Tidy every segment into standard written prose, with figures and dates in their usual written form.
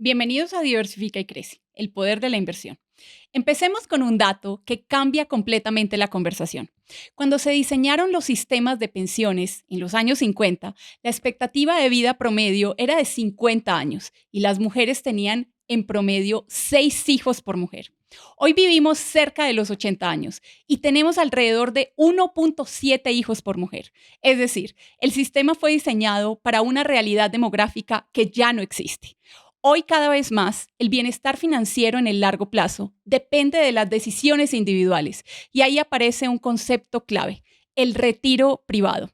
Bienvenidos a Diversifica y Crece, el poder de la inversión. Empecemos con un dato que cambia completamente la conversación. Cuando se diseñaron los sistemas de pensiones en los años 50, la expectativa de vida promedio era de 50 años y las mujeres tenían en promedio 6 hijos por mujer. Hoy vivimos cerca de los 80 años y tenemos alrededor de 1.7 hijos por mujer. Es decir, el sistema fue diseñado para una realidad demográfica que ya no existe. Hoy cada vez más el bienestar financiero en el largo plazo depende de las decisiones individuales y ahí aparece un concepto clave, el retiro privado.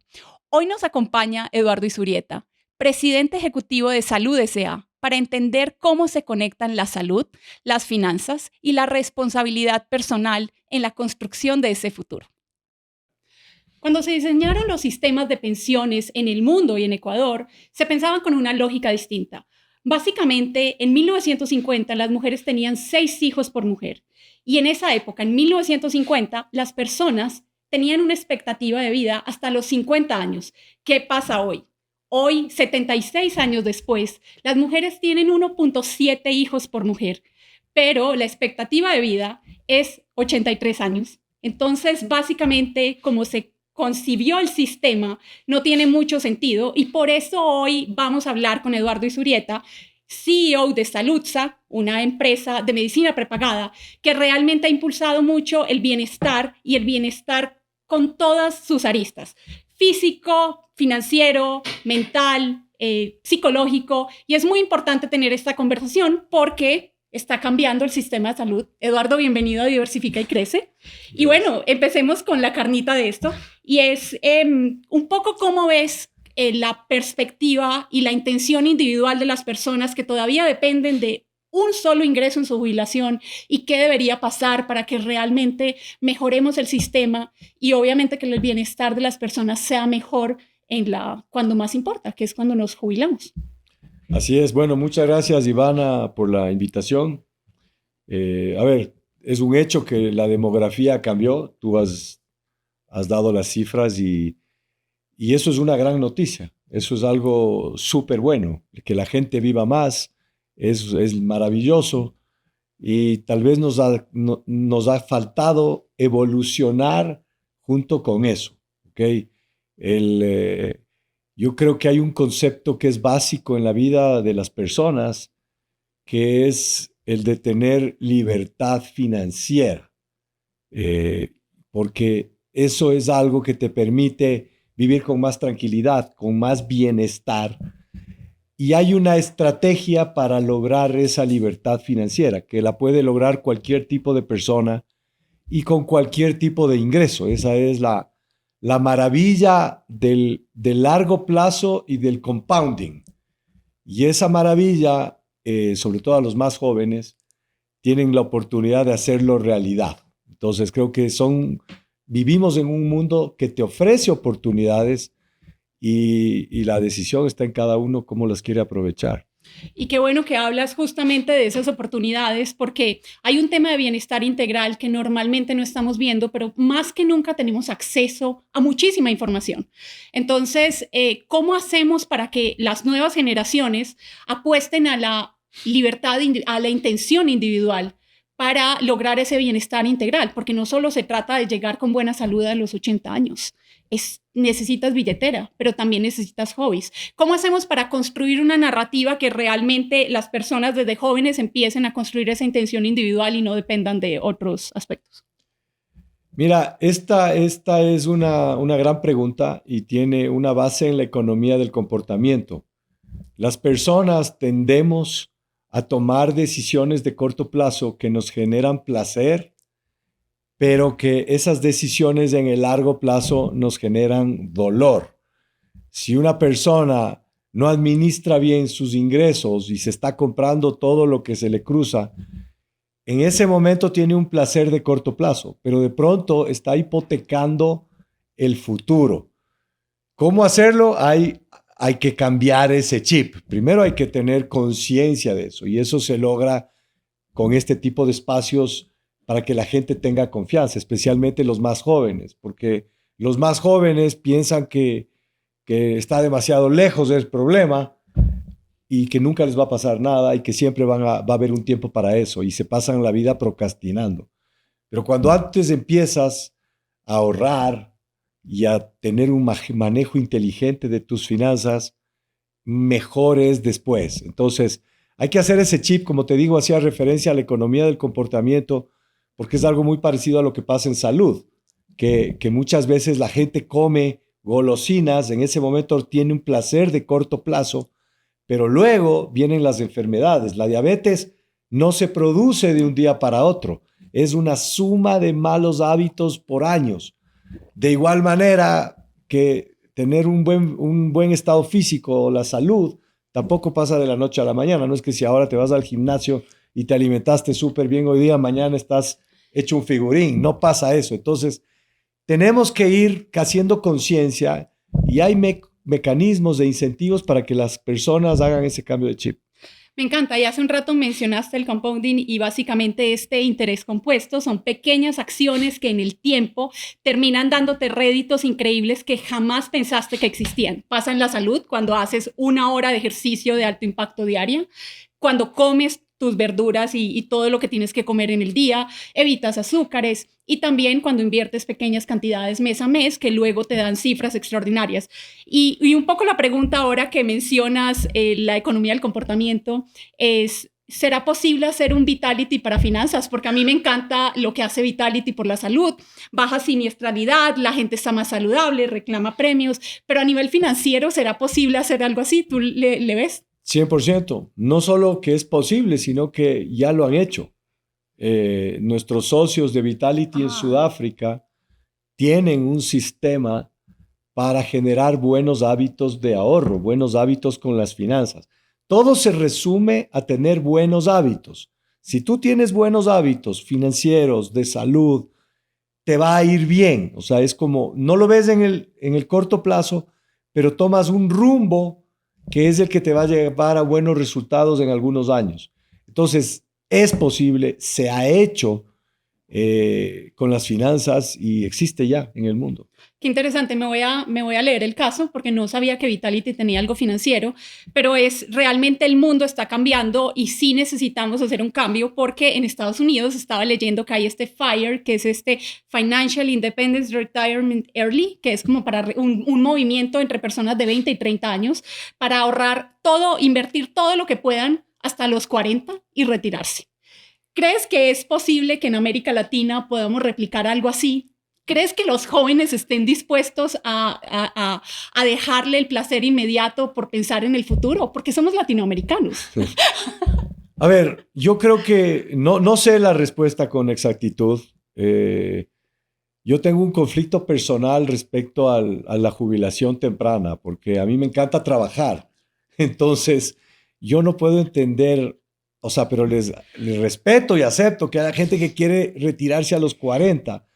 Hoy nos acompaña Eduardo Izurieta, presidente ejecutivo de Salud S.A., para entender cómo se conectan la salud, las finanzas y la responsabilidad personal en la construcción de ese futuro. Cuando se diseñaron los sistemas de pensiones en el mundo y en Ecuador, se pensaban con una lógica distinta. Básicamente, en 1950 las mujeres tenían 6 hijos por mujer y en esa época, en 1950, las personas tenían una expectativa de vida hasta los 50 años. ¿Qué pasa hoy? Hoy, 76 años después, las mujeres tienen 1.7 hijos por mujer, pero la expectativa de vida es 83 años. Entonces, básicamente, como se concibió el sistema, no tiene mucho sentido y por eso hoy vamos a hablar con Eduardo Izurieta, CEO de Saludsa, una empresa de medicina prepagada que realmente ha impulsado mucho el bienestar y el bienestar con todas sus aristas, físico, financiero, mental, psicológico, y es muy importante tener esta conversación porque está cambiando el sistema de salud. Eduardo, bienvenido a Diversifica y Crece. Y bueno, empecemos con la carnita de esto. Y es un poco cómo ves la perspectiva y la intención individual de las personas que todavía dependen de un solo ingreso en su jubilación y qué debería pasar para que realmente mejoremos el sistema y obviamente que el bienestar de las personas sea mejor cuando más importa, que es cuando nos jubilamos. Así es. Bueno, muchas gracias, Ivana, por la invitación. A ver, es un hecho que la demografía cambió. Tú has dado las cifras y eso es una gran noticia. Eso es algo súper bueno. Que la gente viva más es maravilloso y tal vez nos ha faltado evolucionar junto con eso. ¿Ok? El, eh, yo creo que hay un concepto que es básico en la vida de las personas, que es el de tener libertad financiera, eh, porque eso es algo que te permite vivir con más tranquilidad, con más bienestar. Y hay una estrategia para lograr esa libertad financiera, que la puede lograr cualquier tipo de persona y con cualquier tipo de ingreso. Esa es la maravilla del largo plazo y del compounding. Y esa maravilla, sobre todo a los más jóvenes, tienen la oportunidad de hacerlo realidad. Entonces creo que vivimos en un mundo que te ofrece oportunidades y la decisión está en cada uno cómo las quiere aprovechar. Y qué bueno que hablas justamente de esas oportunidades, porque hay un tema de bienestar integral que normalmente no estamos viendo, pero más que nunca tenemos acceso a muchísima información. Entonces, ¿cómo hacemos para que las nuevas generaciones apuesten a la libertad, a la intención individual para lograr ese bienestar integral? Porque no solo se trata de llegar con buena salud a los 80 años. Necesitas billetera, pero también necesitas hobbies. ¿Cómo hacemos para construir una narrativa que realmente las personas desde jóvenes empiecen a construir esa intención individual y no dependan de otros aspectos? Mira, esta es una gran pregunta y tiene una base en la economía del comportamiento. Las personas tendemos a tomar decisiones de corto plazo que nos generan placer, pero que esas decisiones en el largo plazo nos generan dolor. Si una persona no administra bien sus ingresos y se está comprando todo lo que se le cruza, en ese momento tiene un placer de corto plazo, pero de pronto está hipotecando el futuro. ¿Cómo hacerlo? Hay que cambiar ese chip. Primero hay que tener conciencia de eso y eso se logra con este tipo de espacios para que la gente tenga confianza, especialmente los más jóvenes, porque los más jóvenes piensan que está demasiado lejos del problema y que nunca les va a pasar nada y que siempre va a haber un tiempo para eso y se pasan la vida procrastinando. Pero cuando antes empiezas a ahorrar y a tener un manejo inteligente de tus finanzas, mejor es después. Entonces, hay que hacer ese chip, como te digo, hacía referencia a la economía del comportamiento, porque es algo muy parecido a lo que pasa en salud, que muchas veces la gente come golosinas, en ese momento tiene un placer de corto plazo, pero luego vienen las enfermedades. La diabetes no se produce de un día para otro, es una suma de malos hábitos por años. De igual manera que tener un buen estado físico o la salud tampoco pasa de la noche a la mañana. No es que si ahora te vas al gimnasio y te alimentaste súper bien hoy día, mañana estás hecho un figurín. No pasa eso. Entonces, tenemos que ir haciendo conciencia y hay mecanismos de incentivos para que las personas hagan ese cambio de chip. Me encanta, y hace un rato mencionaste el compounding y básicamente este interés compuesto son pequeñas acciones que en el tiempo terminan dándote réditos increíbles que jamás pensaste que existían. Pasa en la salud cuando haces 1 hora de ejercicio de alto impacto diaria, cuando comes tus verduras y todo lo que tienes que comer en el día, evitas azúcares y también cuando inviertes pequeñas cantidades mes a mes que luego te dan cifras extraordinarias. Y un poco la pregunta ahora que mencionas la economía del comportamiento es, ¿será posible hacer un Vitality para finanzas? Porque a mí me encanta lo que hace Vitality por la salud. Baja siniestralidad, la gente está más saludable, reclama premios, pero a nivel financiero, ¿será posible hacer algo así? ¿Tú le ves? 100%. No solo que es posible, sino que ya lo han hecho. Nuestros socios de Vitality en Sudáfrica tienen un sistema para generar buenos hábitos de ahorro, buenos hábitos con las finanzas. Todo se resume a tener buenos hábitos. Si tú tienes buenos hábitos financieros, de salud, te va a ir bien. O sea, es como, no lo ves en el corto plazo, pero tomas un rumbo que es el que te va a llevar a buenos resultados en algunos años. Entonces, es posible, se ha hecho con las finanzas y existe ya en el mundo. Qué interesante, me voy a leer el caso porque no sabía que Vitality tenía algo financiero, pero es realmente el mundo está cambiando y sí necesitamos hacer un cambio porque en Estados Unidos estaba leyendo que hay este FIRE, que es este Financial Independence Retirement Early, que es como para un movimiento entre personas de 20 y 30 años para ahorrar todo, invertir todo lo que puedan hasta los 40 y retirarse. ¿Crees que es posible que en América Latina podamos replicar algo así? ¿Crees que los jóvenes estén dispuestos a dejarle el placer inmediato por pensar en el futuro? Porque somos latinoamericanos. A ver, yo creo que no sé la respuesta con exactitud. Yo tengo un conflicto personal respecto a la jubilación temprana, porque a mí me encanta trabajar. Entonces, yo no puedo entender, o sea, pero les respeto y acepto que haya gente que quiere retirarse a los 40.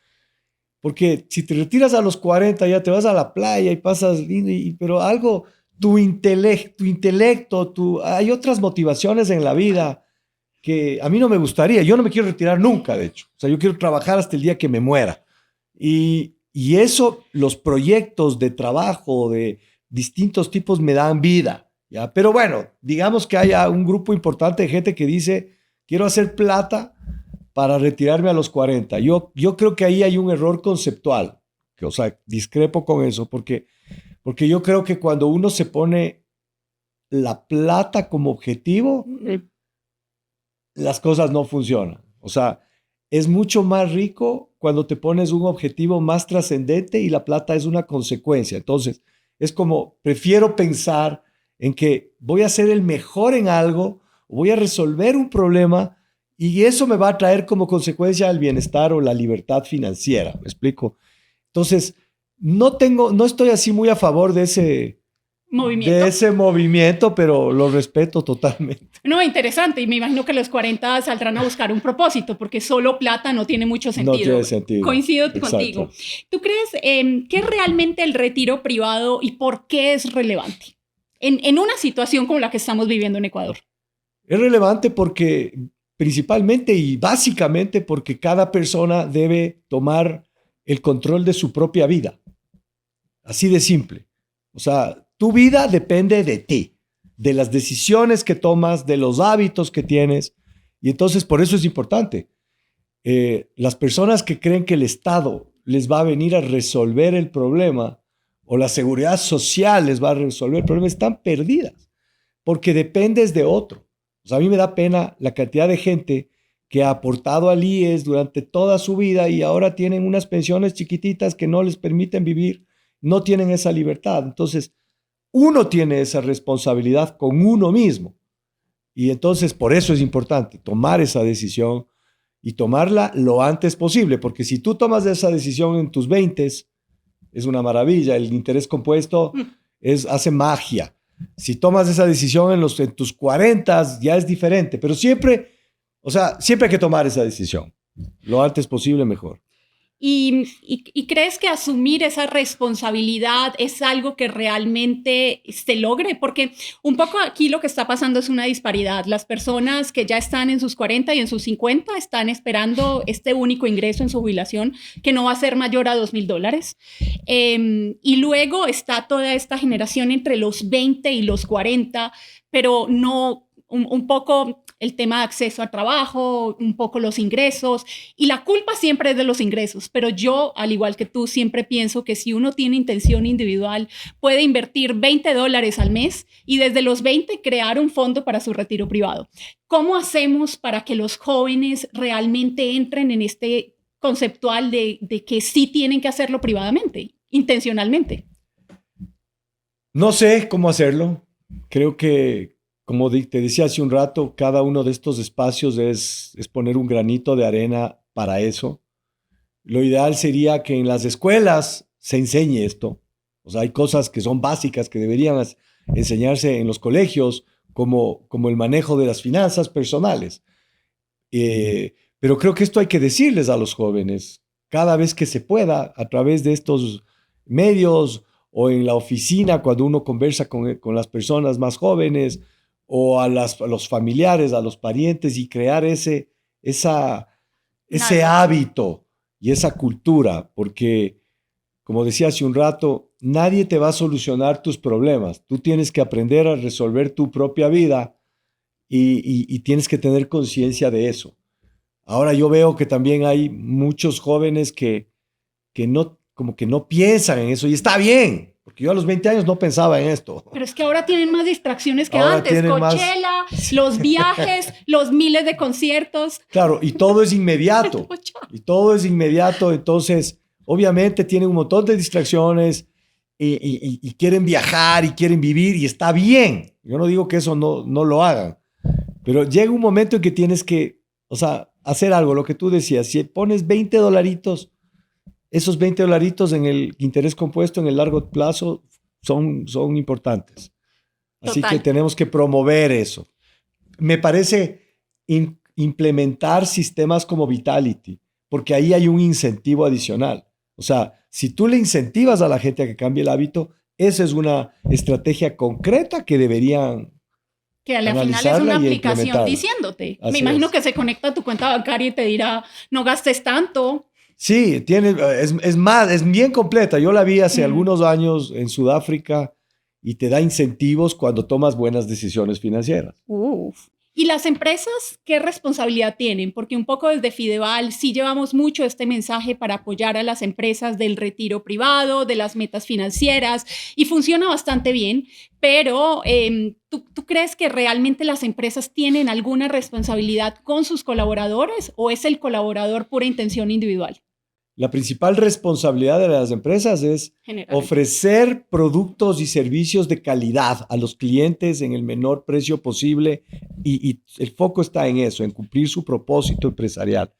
Porque si te retiras a los 40 ya te vas a la playa y pasas lindo, pero algo, tu intelecto, hay otras motivaciones en la vida que a mí no me gustaría. Yo no me quiero retirar nunca, de hecho. O sea, yo quiero trabajar hasta el día que me muera. Y eso, los proyectos de trabajo de distintos tipos me dan vida, ¿ya? Pero bueno, digamos que haya un grupo importante de gente que dice, quiero hacer plata para retirarme a los 40. Yo creo que ahí hay un error conceptual, o sea, discrepo con eso, porque yo creo que cuando uno se pone la plata como objetivo, las cosas no funcionan. O sea, es mucho más rico cuando te pones un objetivo más trascendente y la plata es una consecuencia. Entonces, es como, prefiero pensar en que voy a ser el mejor en algo, voy a resolver un problema, y eso me va a traer como consecuencia el bienestar o la libertad financiera. ¿Me explico? Entonces, no estoy así muy a favor de ese movimiento, pero lo respeto totalmente. No, interesante. Y me imagino que los 40 saldrán a buscar un propósito, porque solo plata no tiene mucho sentido. No tiene sentido. Coincido contigo. ¿Tú crees que es realmente el retiro privado y por qué es relevante en una situación como la que estamos viviendo en Ecuador? Es relevante porque principalmente y básicamente porque cada persona debe tomar el control de su propia vida. Así de simple. O sea, tu vida depende de ti. de las decisiones que tomas, de los hábitos que tienes. Y entonces por eso es importante. Las personas que creen que el Estado les va a venir a resolver el problema o la seguridad social les va a resolver el problema están perdidas porque dependes de otro. O sea, a mí me da pena la cantidad de gente que ha aportado al IES durante toda su vida y ahora tienen unas pensiones chiquititas que no les permiten vivir, no tienen esa libertad. Entonces, uno tiene esa responsabilidad con uno mismo. Y entonces, por eso es importante tomar esa decisión y tomarla lo antes posible, porque si tú tomas esa decisión en tus 20s, es una maravilla, el interés compuesto hace magia. Si tomas esa decisión en tus 40s, ya es diferente, pero siempre hay que tomar esa decisión. Lo antes posible, mejor. ¿Y crees que asumir esa responsabilidad es algo que realmente se logre? Porque un poco aquí lo que está pasando es una disparidad. Las personas que ya están en sus 40 y en sus 50 están esperando este único ingreso en su jubilación que no va a ser mayor a $2,000. Y luego está toda esta generación entre los 20 y los 40, pero no un poco el tema de acceso a trabajo, un poco los ingresos, y la culpa siempre es de los ingresos, pero yo, al igual que tú, siempre pienso que si uno tiene intención individual, puede invertir $20 al mes y desde los 20 crear un fondo para su retiro privado. ¿Cómo hacemos para que los jóvenes realmente entren en este conceptual de que sí tienen que hacerlo privadamente, intencionalmente? No sé cómo hacerlo. Creo que, como te decía hace un rato, cada uno de estos espacios es poner un granito de arena para eso. Lo ideal sería que en las escuelas se enseñe esto. O sea, hay cosas que son básicas que deberían enseñarse en los colegios, como el manejo de las finanzas personales. Pero creo que esto hay que decirles a los jóvenes cada vez que se pueda, a través de estos medios o en la oficina, cuando uno conversa con las personas más jóvenes, o a los familiares, a los parientes, y crear ese hábito y esa cultura, porque, como decía hace un rato, nadie te va a solucionar tus problemas. Tú tienes que aprender a resolver tu propia vida y tienes que tener conciencia de eso. Ahora yo veo que también hay muchos jóvenes que como que no piensan en eso, y está bien. Porque yo a los 20 años no pensaba en esto. Pero es que ahora tienen más distracciones que antes. Coachella, los viajes, los miles de conciertos. Claro, y todo es inmediato. Entonces, obviamente tienen un montón de distracciones y quieren viajar y quieren vivir, y está bien. Yo no digo que eso no lo hagan. Pero llega un momento en que tienes que, hacer algo, lo que tú decías. Si pones $20, esos $20 en el interés compuesto en el largo plazo son importantes. Así que tenemos que promover eso. Me parece implementar sistemas como Vitality, porque ahí hay un incentivo adicional. O sea, si tú le incentivas a la gente a que cambie el hábito, esa es una estrategia concreta que deberían que al final es una aplicación diciéndote. Me imagino que se conecta a tu cuenta bancaria y te dirá, no gastes tanto. Sí, es bien completa. Yo la vi hace algunos años en Sudáfrica y te da incentivos cuando tomas buenas decisiones financieras. ¿Y las empresas qué responsabilidad tienen? Porque un poco desde Fideval sí llevamos mucho este mensaje para apoyar a las empresas del retiro privado, de las metas financieras, y funciona bastante bien, pero ¿tú crees que realmente las empresas tienen alguna responsabilidad con sus colaboradores o es el colaborador pura intención individual? La principal responsabilidad de las empresas es ofrecer productos y servicios de calidad a los clientes en el menor precio posible, y el foco está en eso, en cumplir su propósito empresarial.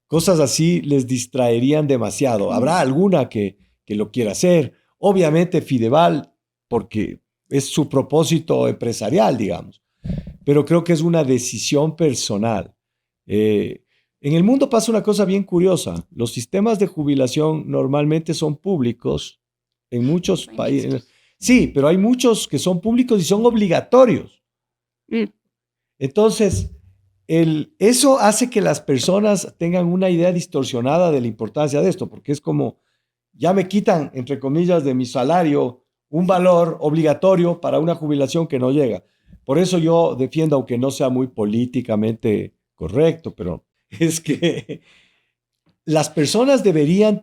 Cosas así les distraerían demasiado. Habrá alguna que lo quiera hacer. Obviamente Fideval, porque es su propósito empresarial, digamos. Pero creo que es una decisión personal. En el mundo pasa una cosa bien curiosa. Los sistemas de jubilación normalmente son públicos en muchos países. Sí, pero hay muchos que son públicos y son obligatorios. Entonces, eso hace que las personas tengan una idea distorsionada de la importancia de esto, porque es como, ya me quitan, entre comillas, de mi salario un valor obligatorio para una jubilación que no llega. Por eso yo defiendo, aunque no sea muy políticamente correcto, pero es que las personas debería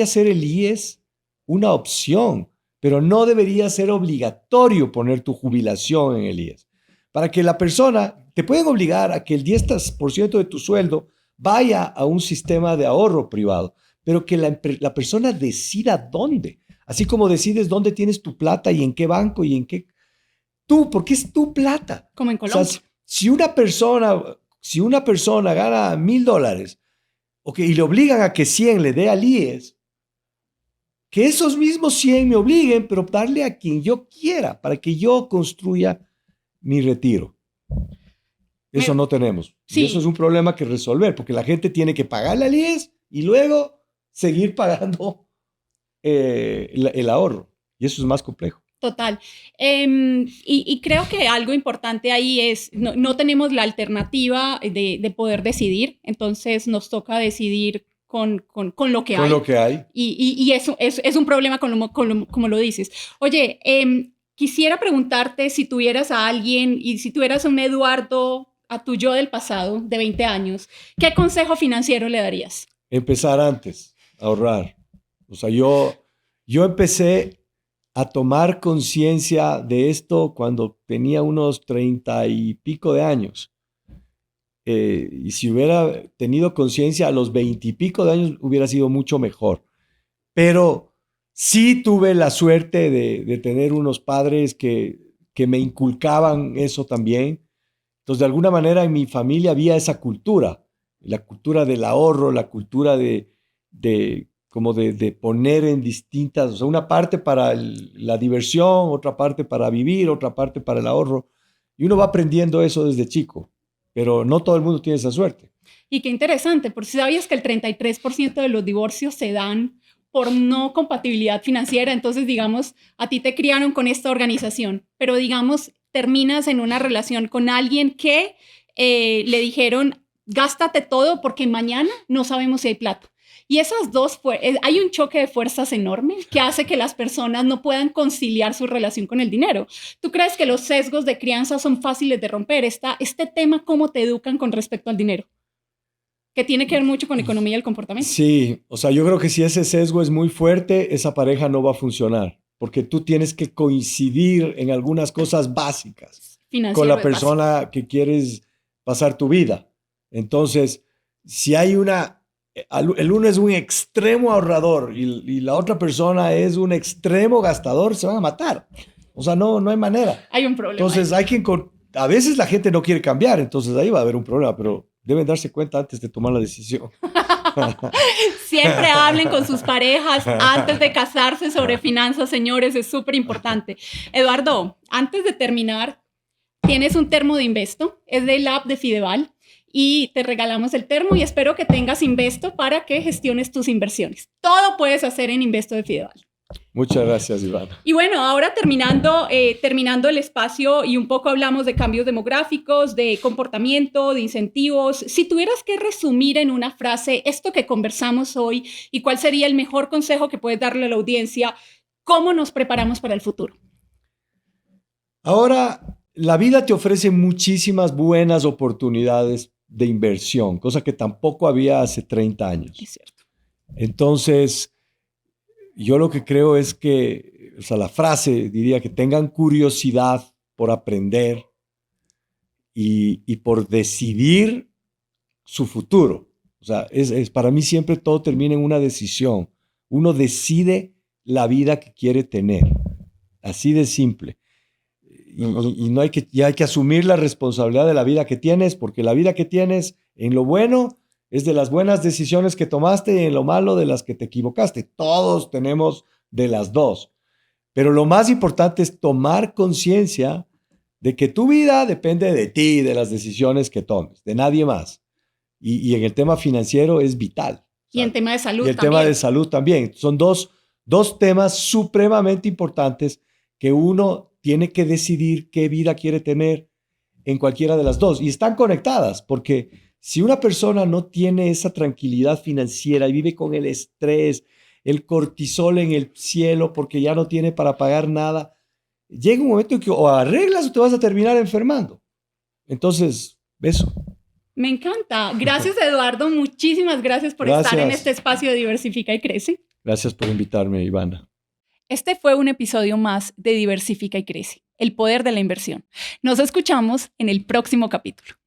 ser el IES una opción, pero no debería ser obligatorio poner tu jubilación en el IES. Para que la persona, te pueden obligar a que el 10% de tu sueldo vaya a un sistema de ahorro privado, pero que la persona decida dónde. Así como decides dónde tienes tu plata y en qué banco y en qué... Tú, porque es tu plata. Como en O sea, Colombia. si una persona gana $1,000, okay, y le obligan a que 100 le dé al IES, que esos mismos 100 me obliguen, pero darle a quien yo quiera para que yo construya mi retiro. Eso no tenemos. Sí. Y eso es un problema que resolver, porque la gente tiene que pagarle al IES y luego seguir pagando el ahorro. Y eso es más complejo. Total. Y creo que algo importante ahí es, no tenemos la alternativa de poder decidir, entonces nos toca decidir con lo que hay. Con lo que hay. Y eso es un problema como lo dices. Oye, quisiera preguntarte si tuvieras a alguien y si tuvieras a un Eduardo, a tu yo del pasado, de 20 años, ¿qué consejo financiero le darías? Empezar antes, a ahorrar. O sea, yo empecé a tomar conciencia de esto cuando tenía unos 30 y pico de años. Y si hubiera tenido conciencia a los 20 y pico de años, hubiera sido mucho mejor. Pero sí tuve la suerte de tener unos padres que me inculcaban eso también. Entonces, de alguna manera en mi familia había esa cultura, la cultura del ahorro, la cultura de poner en distintas, o sea, una parte para la diversión, otra parte para vivir, otra parte para el ahorro. Y uno va aprendiendo eso desde chico, pero no todo el mundo tiene esa suerte. Y qué interesante, porque sabías que el 33% de los divorcios se dan por no compatibilidad financiera. Entonces, digamos, a ti te criaron con esta organización, pero digamos, terminas en una relación con alguien que le dijeron, gástate todo porque mañana no sabemos si hay plata. Y esas dos, hay un choque de fuerzas enorme que hace que las personas no puedan conciliar su relación con el dinero. ¿Tú crees que los sesgos de crianza son fáciles de romper? Este tema, ¿cómo te educan con respecto al dinero? Que tiene que ver mucho con la economía y el comportamiento. Sí, o sea, yo creo que si ese sesgo es muy fuerte, esa pareja no va a funcionar, porque tú tienes que coincidir en algunas cosas básicas con la persona que quieres pasar tu vida. Entonces, si hay el uno es un extremo ahorrador y la otra persona es un extremo gastador, se van a matar. O sea, no hay manera. Hay un problema. Entonces, a veces la gente no quiere cambiar, entonces ahí va a haber un problema, pero deben darse cuenta antes de tomar la decisión. Siempre hablen con sus parejas antes de casarse sobre finanzas, señores, es súper importante. Eduardo, antes de terminar, tienes un termo de Investo, es del app de Fideval, y te regalamos el termo y espero que tengas Investo para que gestiones tus inversiones. Todo puedes hacer en Investo de Fideval. Muchas gracias, Ivana. Y bueno, ahora terminando el espacio y un poco hablamos de cambios demográficos, de comportamiento, de incentivos. Si tuvieras que resumir en una frase esto que conversamos hoy y cuál sería el mejor consejo que puedes darle a la audiencia, ¿cómo nos preparamos para el futuro? Ahora, la vida te ofrece muchísimas buenas oportunidades de inversión, cosa que tampoco había hace 30 años. Es cierto. Entonces, yo lo que creo es que, o sea, la frase diría que tengan curiosidad por aprender y por decidir su futuro. O sea, para mí siempre todo termina en una decisión. Uno decide la vida que quiere tener. Así de simple. Y no hay que asumir la responsabilidad de la vida que tienes, porque la vida que tienes, en lo bueno, es de las buenas decisiones que tomaste y en lo malo de las que te equivocaste. Todos tenemos de las dos. Pero lo más importante es tomar conciencia de que tu vida depende de ti, de las decisiones que tomes, de nadie más. Y en el tema financiero es vital. Y en tema de salud también. Y el también. tema de salud también. Son dos temas supremamente importantes que uno tiene que decidir qué vida quiere tener en cualquiera de las dos. Y están conectadas, porque si una persona no tiene esa tranquilidad financiera y vive con el estrés el cortisol en el cielo porque ya no tiene para pagar nada. Llega un momento en que o arreglas o te vas a terminar enfermando. Entonces, eso. Me encanta. Gracias, Eduardo. Muchísimas gracias por estar en este espacio de Diversifica y Crece. Gracias por invitarme, Ivana. Este fue un episodio más de Diversifica y Crece, el poder de la inversión. Nos escuchamos en el próximo capítulo.